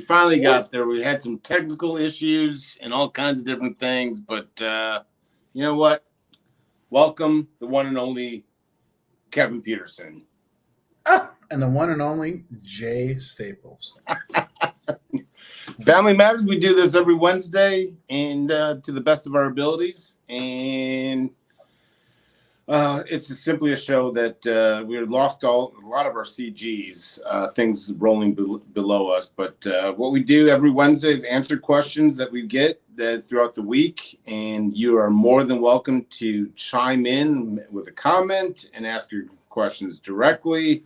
finally got there. We had some technical issues and all kinds of different things, but you know what? Welcome, the one and only Kevin Peterson. And the one and only Jay Staples. Family Matters, we do this every Wednesday and to the best of our abilities. And it's simply a show that we lost a lot of our CGs, things rolling below us. But what we do every Wednesday is answer questions that we get throughout the week. And you are more than welcome to chime in with a comment and ask your questions directly.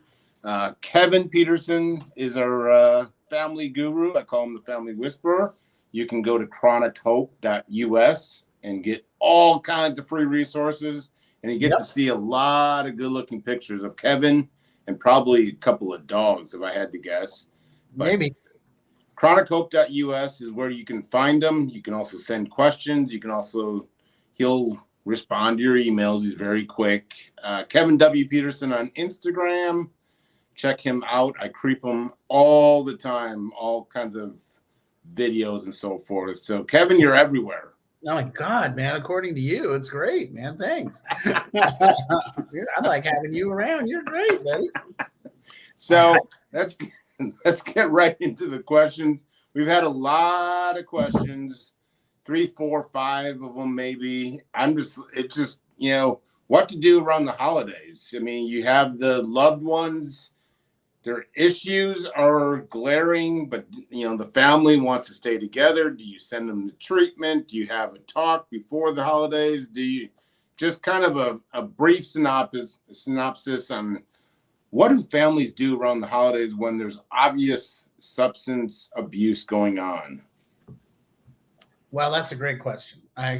Kevin Peterson is our family guru. I call him the family whisperer. You can go to chronichope.us and get all kinds of free resources. And you get to see a lot of good-looking pictures of Kevin and probably a couple of dogs, if I had to guess. But maybe. chronichope.us is where you can find him. You can also send questions. He'll respond to your emails. He's very quick. Kevin W. Peterson on Instagram. Check him out. I creep him all the time, all kinds of videos and so forth. So, Kevin, you're everywhere. Oh my God, man! According to you, it's great, man. Thanks. I like having you around. You're great, buddy. So let's get right into the questions. We've had a lot of questions, 3, 4, 5 of them maybe. It's just what to do around the holidays. I mean, you have the loved ones. Their issues are glaring, but the family wants to stay together. Do you send them to treatment? Do you have a talk before the holidays? Do you just kind of a brief synopsis on what do families do around the holidays when there's obvious substance abuse going on? Well, that's a great question. I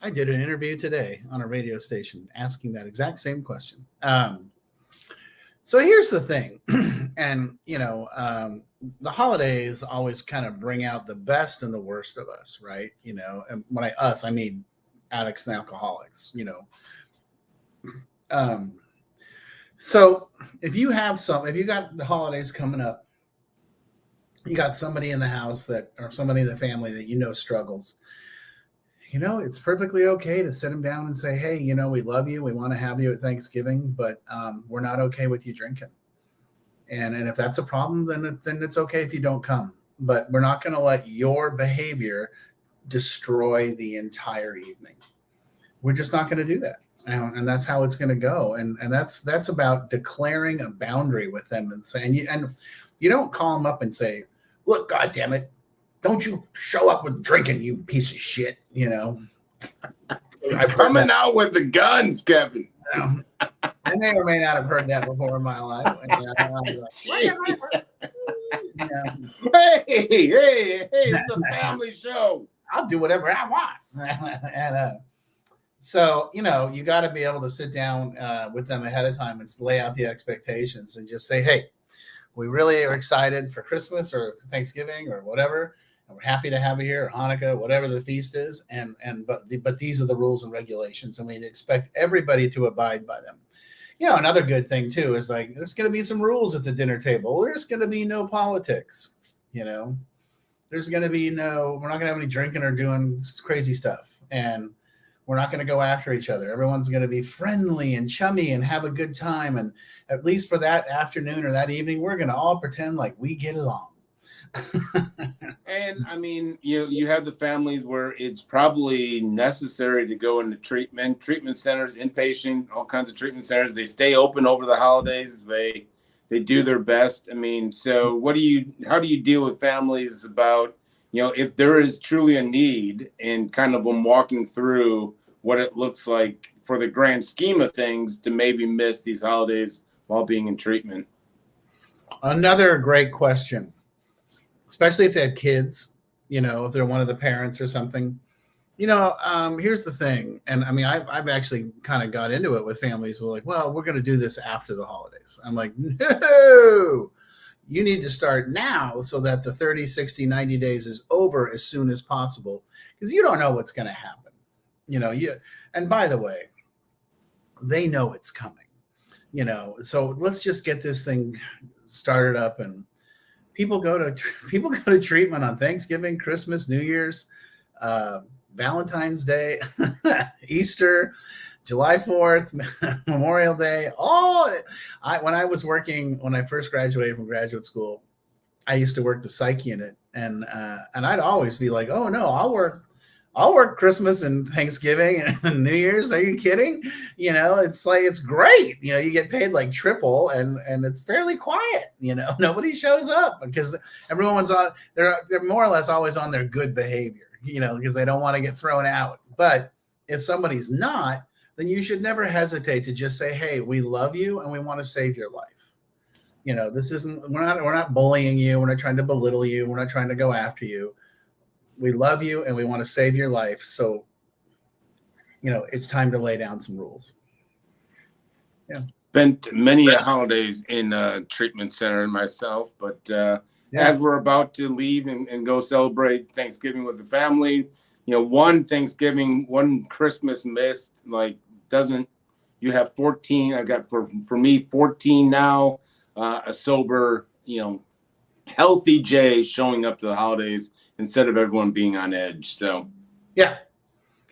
did an interview today on a radio station asking that exact same question. So here's the thing, and the holidays always kind of bring out the best and the worst of us, right? And when I mean addicts and alcoholics. So if you got the holidays coming up, you got somebody in the house or somebody in the family that struggles. It's perfectly okay to sit them down and say, hey, we love you. We want to have you at Thanksgiving, but we're not okay with you drinking. And if that's a problem, then it's okay if you don't come. But we're not going to let your behavior destroy the entire evening. We're just not going to do that. And that's how it's going to go. And that's about declaring a boundary with them and saying, you don't call them up and say, look, God damn it, don't you show up with drinking, you piece of shit, I'm coming out with the guns, Kevin. I may or may not have heard that before in my life. Hey, it's a family show. I'll do whatever I want. And so, you got to be able to sit down with them ahead of time and lay out the expectations and just say, hey, we really are excited for Christmas or Thanksgiving or whatever. And we're happy to have you here, or Hanukkah, whatever the feast is. But these are the rules and regulations, and we expect everybody to abide by them. Another good thing too is there's going to be some rules at the dinner table. There's going to be no politics. There's going to be we're not going to have any drinking or doing crazy stuff, and we're not going to go after each other. Everyone's going to be friendly and chummy and have a good time. And at least for that afternoon or that evening, we're going to all pretend like we get along. And I mean, you have the families where it's probably necessary to go into treatment centers, inpatient, all kinds of treatment centers. They stay open over the holidays. They do their best. I mean, so how do you deal with families about, if there is truly a need and kind of them walking through what it looks like for the grand scheme of things to maybe miss these holidays while being in treatment? Another great question. Especially if they have kids, if they're one of the parents or something. Here's the thing. And I mean, I've actually kind of got into it with families who are like, well, we're going to do this after the holidays. I'm like, no, you need to start now so that the 30, 60, 90 days is over as soon as possible, because you don't know what's going to happen. And by the way, they know it's coming, so let's just get this thing started up and people go to people go to treatment on Thanksgiving, Christmas, New Year's, Valentine's Day, Easter, July 4th, Memorial Day. When I first graduated from graduate school, I used to work the psych unit, and I'd always be like, oh no, I'll work Christmas and Thanksgiving and New Year's. Are you kidding? It's like, it's great. You get paid like triple, and it's fairly quiet. Nobody shows up because everyone's on. They're more or less always on their good behavior. Because they don't want to get thrown out. But if somebody's not, then you should never hesitate to just say, hey, we love you and we want to save your life. This isn't, we're not bullying you. We're not trying to belittle you. We're not trying to go after you. We love you and we want to save your life. So, it's time to lay down some rules. Yeah. Spent many holidays in a treatment center myself, but as we're about to leave and go celebrate Thanksgiving with the family, one Thanksgiving, one Christmas missed, you have 14. I got for me 14 now, a sober, healthy Jay showing up to the holidays instead of everyone being on edge. So, yeah,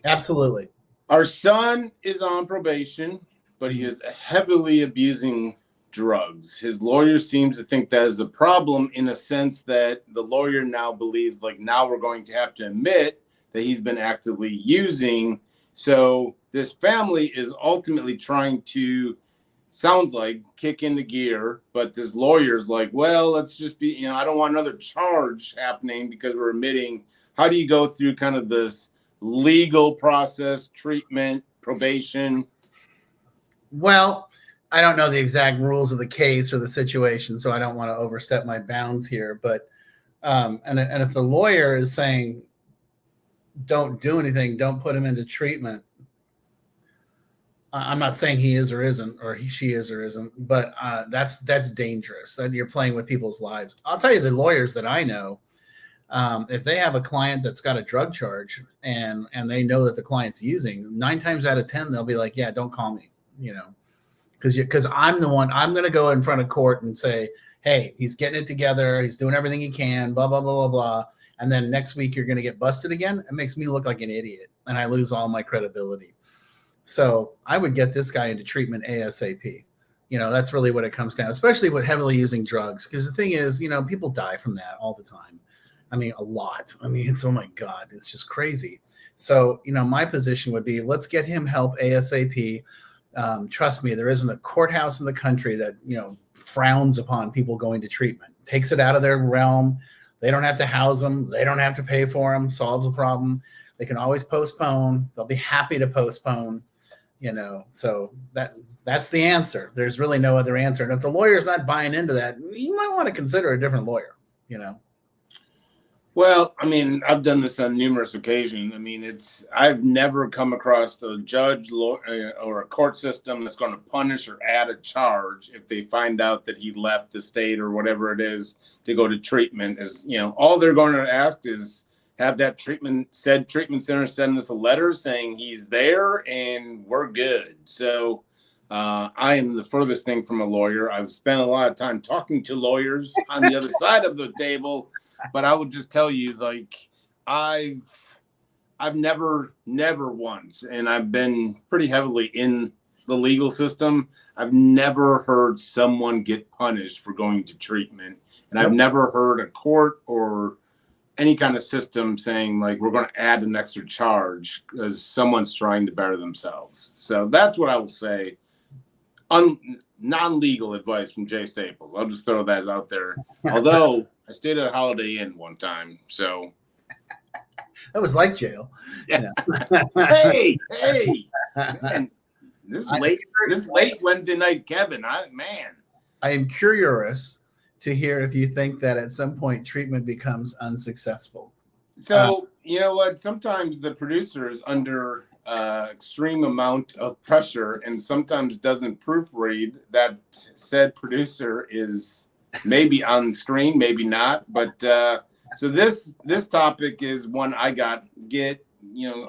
absolutely. Our son is on probation, but he is heavily abusing drugs. His lawyer seems to think that is a problem, in a sense that the lawyer now believes now we're going to have to admit that he's been actively using. So this family is ultimately trying to, sounds like, kick into gear, but this lawyer's like, well, let's just be, I don't want another charge happening because we're admitting. How do you go through kind of this legal process, treatment, probation? Well, I don't know the exact rules of the case or the situation, so I don't want to overstep my bounds here. But and if the lawyer is saying, don't do anything, don't put him into treatment, I'm not saying he is or isn't, or she is or isn't, but that's dangerous. You're playing with people's lives. I'll tell you, the lawyers that I know, if they have a client that's got a drug charge and they know that the client's using, 9 times out of 10 they'll be like, yeah, don't call me, because I'm the one. I'm going to go in front of court and say, hey, he's getting it together, he's doing everything he can, blah blah blah blah blah, and then next week you're going to get busted again. It makes me look like an idiot, and I lose all my credibility. So I would get this guy into treatment ASAP. That's really what it comes down, especially with heavily using drugs. Because the thing is, people die from that all the time. I mean, a lot. I mean, oh my God, it's just crazy. So, my position would be, let's get him help ASAP. Trust me, there isn't a courthouse in the country that, frowns upon people going to treatment, takes it out of their realm. They don't have to house them. They don't have to pay for them, solves the problem. They can always postpone. They'll be happy to postpone. So that's the answer. There's really no other answer. And if the lawyer's not buying into that, you might want to consider a different lawyer, Well, I mean, I've done this on numerous occasions. I mean, I've never come across a judge or a court system that's going to punish or add a charge if they find out that he left the state or whatever it is to go to treatment. All they're going to ask is have that treatment center send us a letter saying he's there and we're good. So I am the furthest thing from a lawyer. I've spent a lot of time talking to lawyers on the other side of the table, but I would just tell you, I've never once, and I've been pretty heavily in the legal system, I've never heard someone get punished for going to treatment. And I've never heard a court or any kind of system saying we're going to add an extra charge because someone's trying to better themselves. So that's what I will say. Non-legal advice from Jay Staples. I'll just throw that out there. Although I stayed at a Holiday Inn one time, so that was like jail. Yeah. hey, man, this late Wednesday night, Kevin. I am curious to hear if you think that at some point treatment becomes unsuccessful. So you know what? Sometimes the producer is under extreme amount of pressure and sometimes doesn't proofread. That said producer is maybe on screen, maybe not. But so this topic is one I get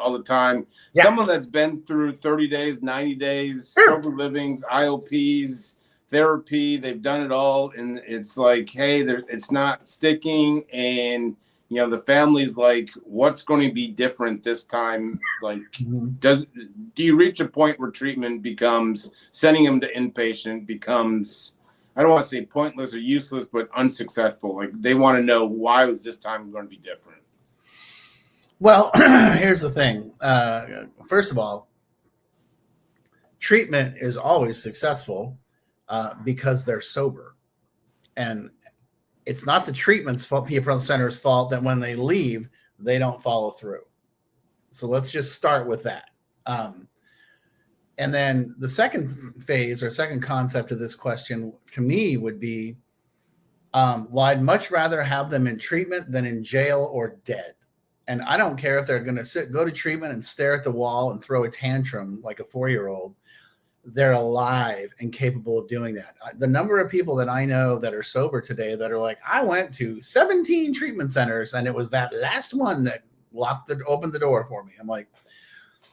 all the time. Yeah. Someone that's been through 30 days, 90 days, sober livings, IOPs, therapy, they've done it all, and it's like, hey, it's not sticking, and the family's like, what's going to be different this time? Like, do you reach a point where treatment becomes, sending them to inpatient becomes, I don't want to say pointless or useless, but unsuccessful? Like, they want to know, why was this time going to be different? Well, here's the thing. First of all, treatment is always successful because they're sober. And it's not the treatment's fault, people center's fault, that when they leave, they don't follow through. So let's just start with that. And then the second phase or second concept of this question to me would be, well, I'd much rather have them in treatment than in jail or dead. And I don't care if they're going to go to treatment and stare at the wall and throw a tantrum like a 4-year-old. They're alive and capable of doing that. The number of people that I know that are sober today that are like, I went to 17 treatment centers and it was that last one that opened the door for me. I'm like,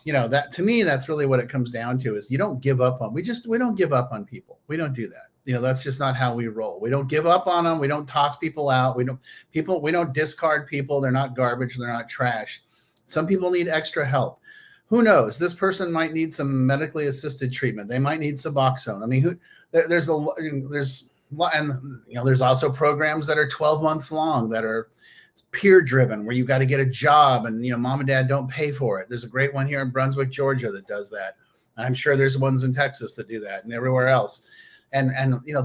that to me, that's really what it comes down to, is you don't give up on, we don't give up on people. We don't do that. That's just not how we roll. We don't give up on them. We don't toss people out. We don't discard people. They're not garbage. They're not trash. Some people need extra help. Who knows? This person might need some medically assisted treatment. They might need Suboxone. I mean, there's also programs that are 12 months long that are peer driven, where you got to get a job and mom and dad don't pay for it. There's a great one here in Brunswick, Georgia that does that. I'm sure there's ones in Texas that do that and everywhere else. And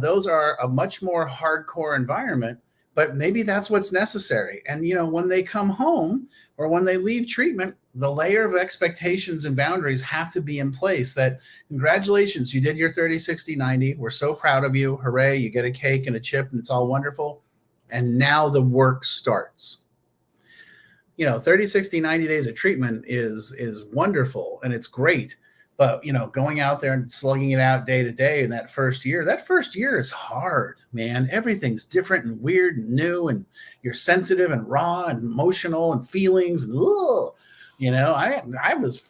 those are a much more hardcore environment, but maybe that's what's necessary. And when they come home or when they leave treatment, the layer of expectations and boundaries have to be in place. That, congratulations, you did your 30, 60, 90. We're so proud of you. Hooray, you get a cake and a chip and it's all wonderful. And now the work starts. 30, 60, 90 days of treatment is wonderful and it's great. But, going out there and slugging it out day to day in that first year is hard, man. Everything's different and weird and new, and you're sensitive and raw and emotional and feelings. And, I was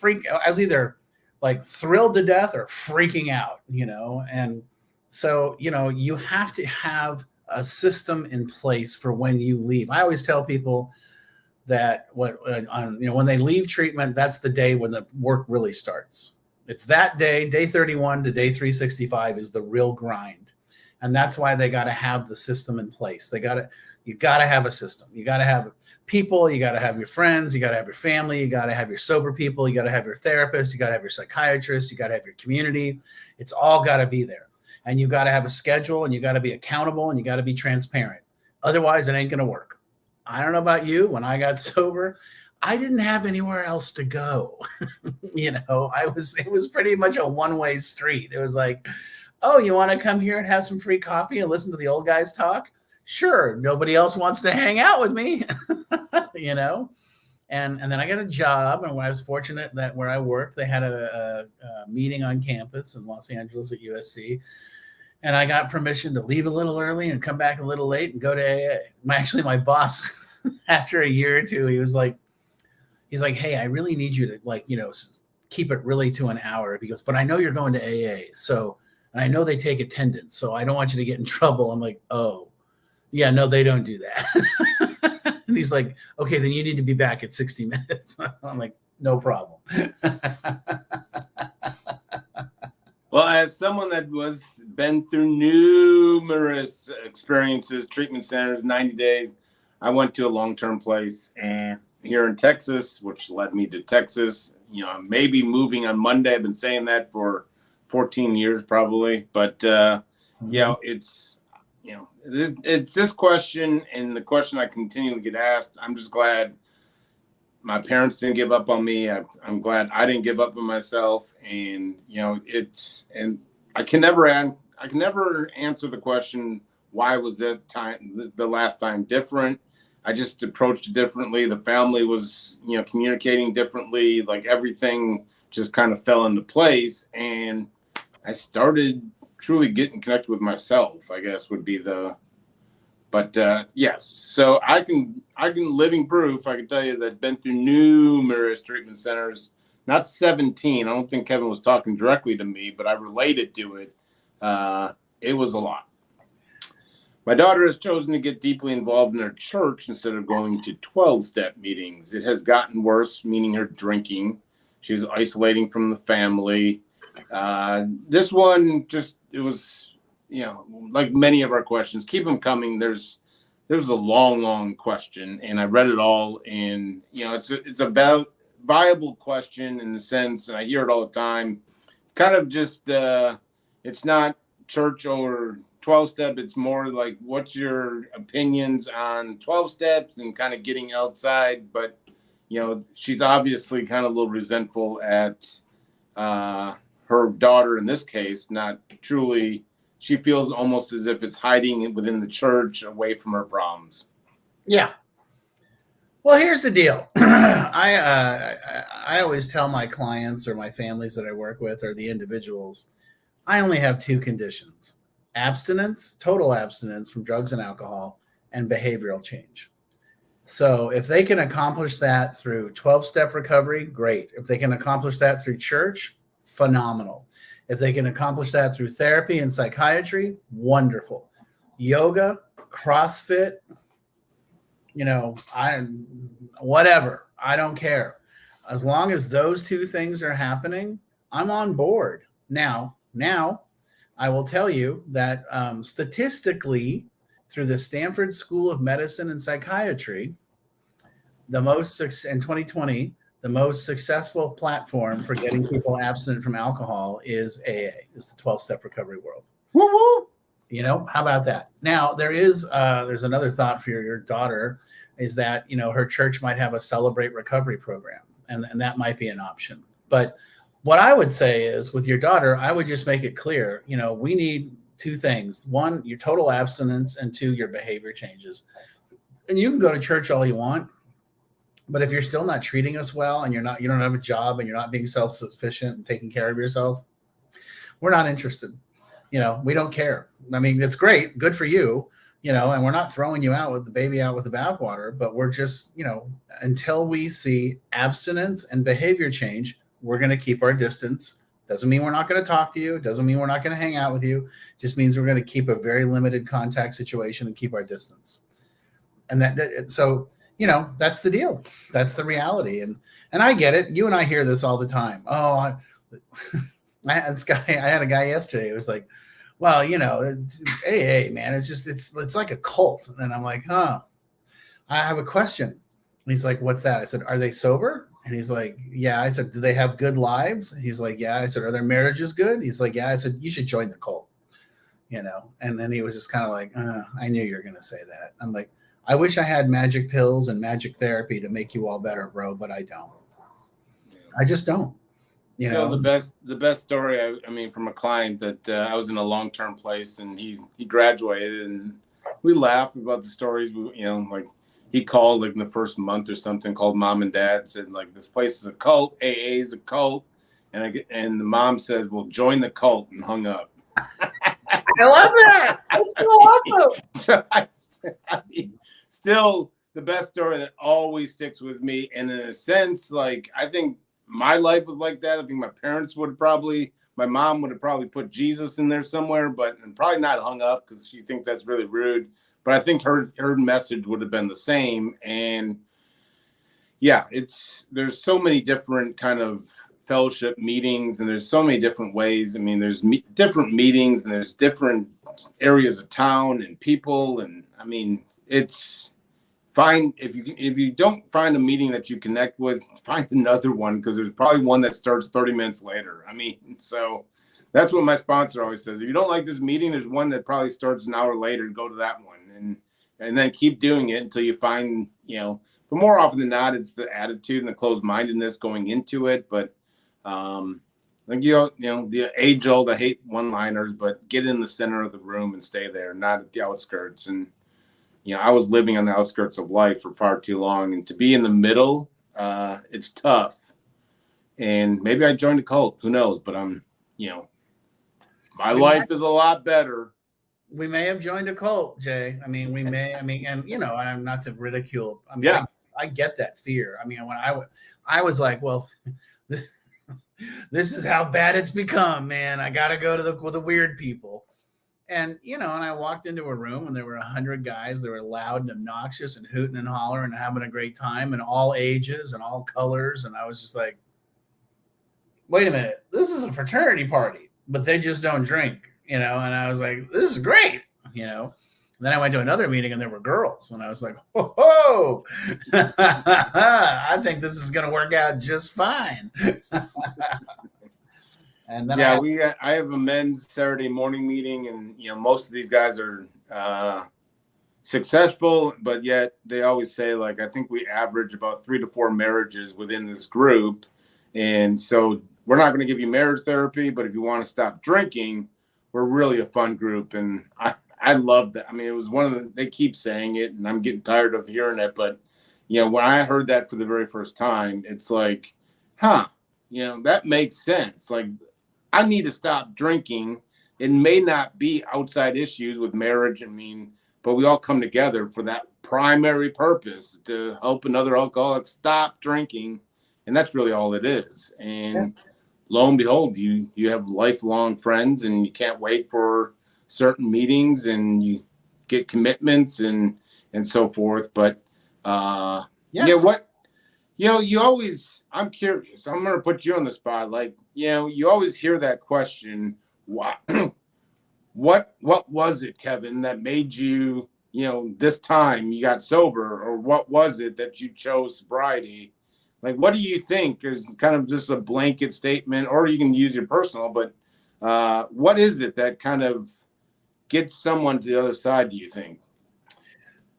either like thrilled to death or freaking out, and so, you have to have a system in place for when you leave. I always tell people that when they leave treatment, that's the day when the work really starts. It's that day 31 to day 365 is the real grind. And that's why they got to have the system in place. You got to have a system. You got to have people, you got to have your friends, you got to have your family, you got to have your sober people, you got to have your therapist, you got to have your psychiatrist, you got to have your community. It's all got to be there. And you got to have a schedule, and you got to be accountable, and you got to be transparent. Otherwise, it ain't going to work. I don't know about you. When I got sober, I didn't have anywhere else to go. It was pretty much a one-way street. It was like, oh, you want to come here and have some free coffee and listen to the old guys talk? Sure. Nobody else wants to hang out with me, And then I got a job, and when I was fortunate that where I worked, they had a meeting on campus in Los Angeles at USC. And I got permission to leave a little early and come back a little late and go to AA. My boss, after a year or two, he's like, hey, I really need you to keep it really to an hour. He goes, but I know you're going to AA. So, and I know they take attendance, so I don't want you to get in trouble. I'm like, oh, yeah, no, they don't do that. And he's like, okay, then you need to be back at 60 minutes. I'm like, no problem. Well, as someone that been through numerous experiences, treatment centers, 90 days, I went to a long-term place and here in Texas, which led me to Texas. Maybe moving on Monday. I've been saying that for 14 years probably. But, it's this question, and the question I continue to get asked. I'm just glad my parents didn't give up on me. I'm glad I didn't give up on myself. And, and I can never answer the question, why was that time, the last time, different? I just approached it differently. The family was, communicating differently. Like, everything just kind of fell into place. And I started truly getting connected with myself, I guess would be yes. So I can living proof. I can tell you that I've been through numerous treatment centers, not 17. I don't think Kevin was talking directly to me, but I related to it. it was a lot. My daughter has chosen to get deeply involved in her church instead of going to 12-step meetings. It has gotten worse, meaning her drinking. She's isolating from the family. This one it was, like many of our questions, keep them coming. There's a long question, and I read it all, and it's a viable question in the sense, and I hear it all the time. Kind of just it's not church or 12-step. It's more like, what's your opinions on 12 steps and kind of getting outside? But she's obviously kind of a little resentful at her daughter in this case, not truly. She feels almost as if it's hiding within the church away from her problems. Yeah. Well, here's the deal. I always tell my clients or my families that I work with or the individuals, I only have two conditions: abstinence, total abstinence from drugs and alcohol, and behavioral change. So if they can accomplish that through 12-step recovery, great. If they can accomplish that through church, phenomenal. If they can accomplish that through therapy and psychiatry, wonderful. Yoga, CrossFit, whatever. I don't care. As long as those two things are happening, I'm on board. Now, I will tell you that statistically, through the Stanford School of Medicine and Psychiatry, in 2020, the most successful platform for getting people abstinent from alcohol is AA, is the 12-step recovery world. Woo-woo! How about that? Now, there's another thought for your daughter, is that, her church might have a Celebrate Recovery program, and that might be an option. But what I would say is, with your daughter, I would just make it clear, we need two things. One, your total abstinence, and two, your behavior changes. And you can go to church all you want, but if you're still not treating us well, and you don't have a job, and you're not being self-sufficient and taking care of yourself, we're not interested. We don't care. I mean, it's great, good for you, and we're not throwing you out with the baby out with the bathwater, but we're just, until we see abstinence and behavior change, we're going to keep our distance. Doesn't mean we're not going to talk to you. Doesn't mean we're not going to hang out with you. Just means we're going to keep a very limited contact situation and keep our distance. And that's the deal. That's the reality. And I get it. You and I hear this all the time. Oh, I had a guy yesterday. It was like, well, AA, man, it's like a cult. And I'm like, I have a question. And he's like, what's that? I said, are they sober? And he's like, yeah. I said, do they have good lives? He's like, yeah. I said, are their marriages good? He's like, yeah. I said, you should join the cult, and then he was just kind of like, I knew you were going to say that. I'm like, I wish I had magic pills and magic therapy to make you all better, bro, but I don't. I just don't. The best story, I mean, from a client that I was in a long-term place, and he graduated, and we laugh about the stories. Like, he called like in the first month or something, called mom and dad, said like, this place is a cult, AA is a cult, and the mom said, well, join the cult, and hung up. I love that. That's so awesome. So I mean, still the best story that always sticks with me. And in a sense, like, I think my life was like that. I think my mom would have probably put Jesus in there somewhere, and probably not hung up because she thinks that's really rude. But I think her message would have been the same. And yeah, there's so many different kind of fellowship meetings, and there's so many different ways. I mean, there's different meetings, and there's different areas of town and people. And I mean, it's fine if you don't find a meeting that you connect with, find another one, because there's probably one that starts 30 minutes later. I mean, so that's what my sponsor always says. If you don't like this meeting, there's one that probably starts an hour later. Go to that one, and then keep doing it until you find, but more often than not, it's the attitude and the closed-mindedness going into it. But like, the age-old, I hate one-liners, but get in the center of the room and stay there, not at the outskirts. And I was living on the outskirts of life for far too long, and to be in the middle, it's tough. And maybe I joined a cult, who knows? But my life is a lot better. We may have joined a cult, Jay. I mean, and I'm not to ridicule. I mean, yeah. I get that fear. I mean, when I was like, well, this is how bad it's become, man. I got to go to the weird people. And, and I walked into a room and there were 100 guys. They were loud and obnoxious and hooting and hollering and having a great time, and all ages and all colors. And I was just like, wait a minute, this is a fraternity party, but they just don't drink, and I was like, this is great, And then I went to another meeting and there were girls, and I was like, whoa, I think this is going to work out just fine. And then I have a men's Saturday morning meeting, and most of these guys are successful, but yet they always say, like, I think we average about 3 to 4 marriages within this group, and so we're not going to give you marriage therapy, but if you want to stop drinking, we're really a fun group. And I love that. I mean, it was they keep saying it, and I'm getting tired of hearing it, but when I heard that for the very first time, it's like, that makes sense. Like, I need to stop drinking. It may not be outside issues with marriage, but we all come together for that primary purpose, to help another alcoholic stop drinking. And that's really all it is. And lo and behold, you have lifelong friends, and you can't wait for certain meetings, and you get commitments and so forth. But you always, I'm curious. I'm going to put you on the spot. Like, you always hear that question. What was it, Kevin, that made you, this time you got sober, or what was it that you chose sobriety? Like, what do you think is kind of just a blanket statement, or you can use your personal, but what is it that kind of gets someone to the other side, do you think?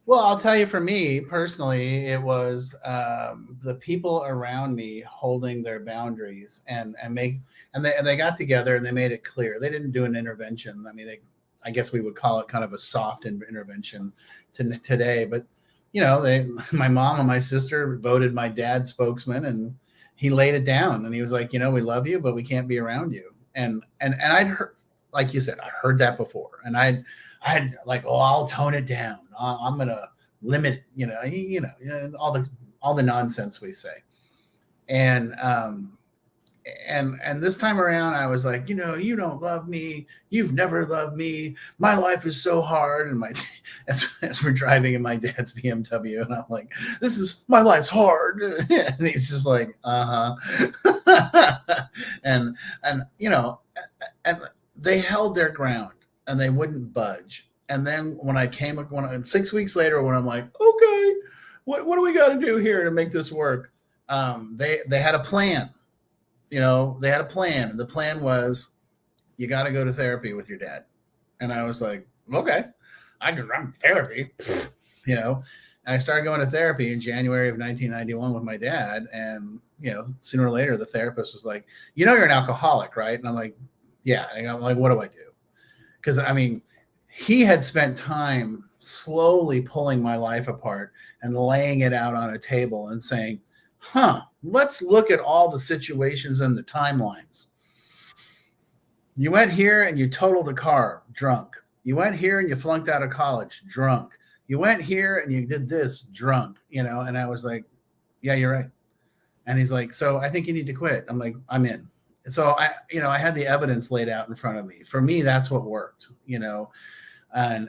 Well, I'll tell you, for me personally, it was the people around me holding their boundaries and they got together and they made it clear. They didn't do an intervention. I mean, I guess we would call it kind of a soft intervention today, but my mom and my sister voted my dad spokesman, and he laid it down, and he was like, we love you, but we can't be around you. And I'd heard, like you said, I heard that before, and I had like, I'll tone it down. I'm gonna limit, all the nonsense we say. And this time around, I was like, you don't love me. You've never loved me. My life is so hard. And as we're driving in my dad's BMW, and I'm like, my life's hard. And he's just like, and they held their ground and they wouldn't budge. And then when 6 weeks later, when I'm like, okay, what do we got to do here to make this work? They had a plan. They had a plan. The plan was, you got to go to therapy with your dad. And I was like, okay, I can run therapy, And I started going to therapy in January of 1991 with my dad. And, sooner or later, the therapist was like, you're an alcoholic, right? And I'm like, yeah. And I'm like, what do I do? Because, he had spent time slowly pulling my life apart and laying it out on a table and saying, let's look at all the situations and the timelines. You went here and you totaled a car, drunk. You went here and you flunked out of college, drunk. You went here and you did this, drunk, and I was like, yeah, you're right. And he's like, so I think you need to quit. I'm like, I'm in. So I had the evidence laid out in front of me. For me, that's what worked, and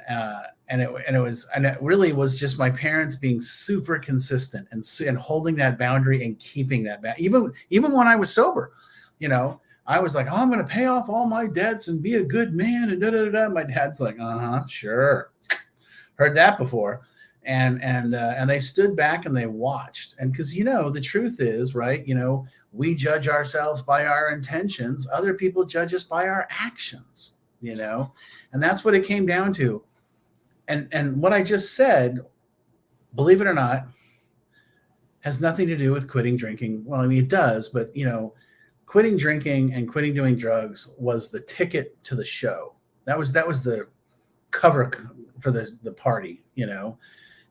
it really was just my parents being super consistent and holding that boundary and keeping that back. Even when I was sober, I was like, I'm going to pay off all my debts and be a good man. And da-da-da-da. My dad's like, sure. Heard that before. And they stood back and they watched. And because, the truth is, right, we judge ourselves by our intentions. Other people judge us by our actions, and that's what it came down to. And what I just said, believe it or not, has nothing to do with quitting drinking. Well, it does, but quitting drinking and quitting doing drugs was the ticket to the show. That was the cover for the party, And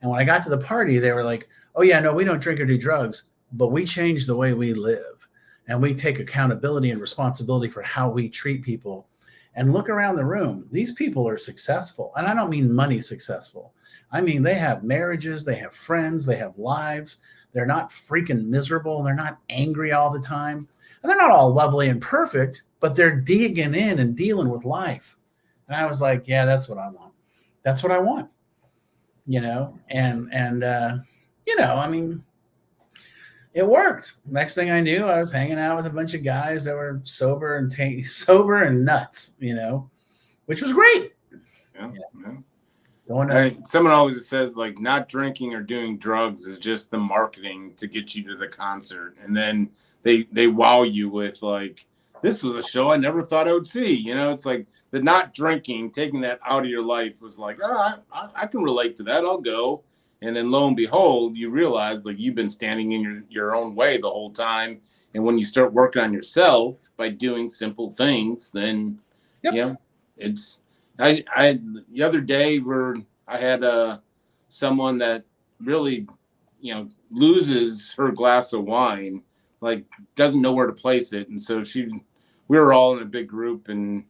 when I got to the party, they were like, oh yeah, no, we don't drink or do drugs, but we change the way we live, and we take accountability and responsibility for how we treat people. And look around the room. These people are successful. And I don't mean money successful. I mean, they have marriages, they have friends, they have lives. They're not freaking miserable. They're not angry all the time. And they're not all lovely and perfect, but they're digging in and dealing with life. And I was like, yeah, that's what I want. That's what I want. And I mean, it worked. Next thing I knew, I was hanging out with a bunch of guys that were sober and nuts, which was great. Yeah. Someone always says like not drinking or doing drugs is just the marketing to get you to the concert, and then they wow you with like, this was a show I never thought I would see. It's like the not drinking, taking that out of your life was like, I can relate to that. I'll go. And then lo and behold, you realize like you've been standing in your own way the whole time. And when you start working on yourself by doing simple things, then it's I the other day I had someone that really loses her glass of wine, like doesn't know where to place it, and so we were all in a big group, and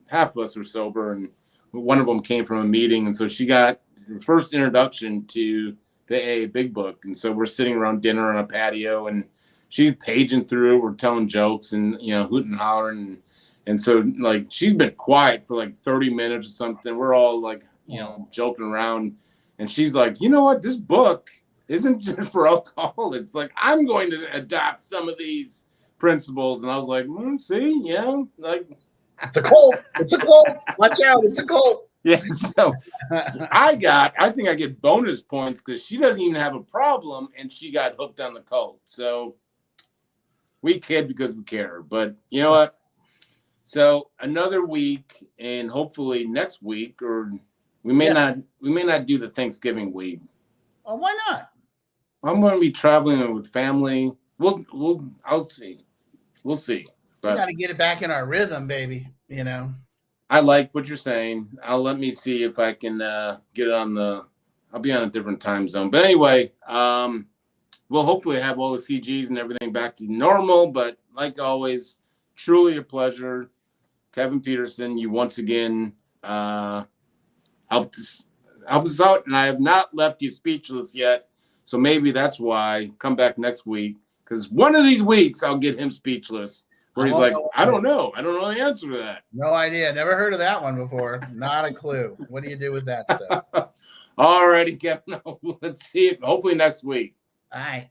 half of us were sober, and one of them came from a meeting, and so she got her first introduction to the AA Big Book, and so we're sitting around dinner on a patio, and she's paging through, we're telling jokes and hooting and hollering, and so like she's been quiet for like 30 minutes or something. We're all like joking around, and she's like, you know what, this book isn't just for alcohol. It's like, I'm going to adopt some of these principles. And I was like, see, like it's a cult. It's a cult. Watch out, it's a cult. Yeah, so I think I get bonus points because she doesn't even have a problem and she got hooked on the cult. So we kid because we care. But you know what? So another week, and hopefully next week, or we may not do the Thanksgiving week. Oh, why not? I'm going to be traveling with family. I'll see. We'll see. But we got to get it back in our rhythm, baby. I like what you're saying. Let me see if I can get on I'll be on a different time zone. But anyway, we'll hopefully have all the CGs and everything back to normal. But like always, truly a pleasure. Kevin Peterson, you once again helped us out, and I have not left you speechless yet. So maybe that's why. Come back next week, because one of these weeks I'll get him speechless. Where he's like, I don't know the answer to that. No idea. Never heard of that one before. Not a clue. What do you do with that stuff? All righty, Kevin. Let's see it. Hopefully next week. All right.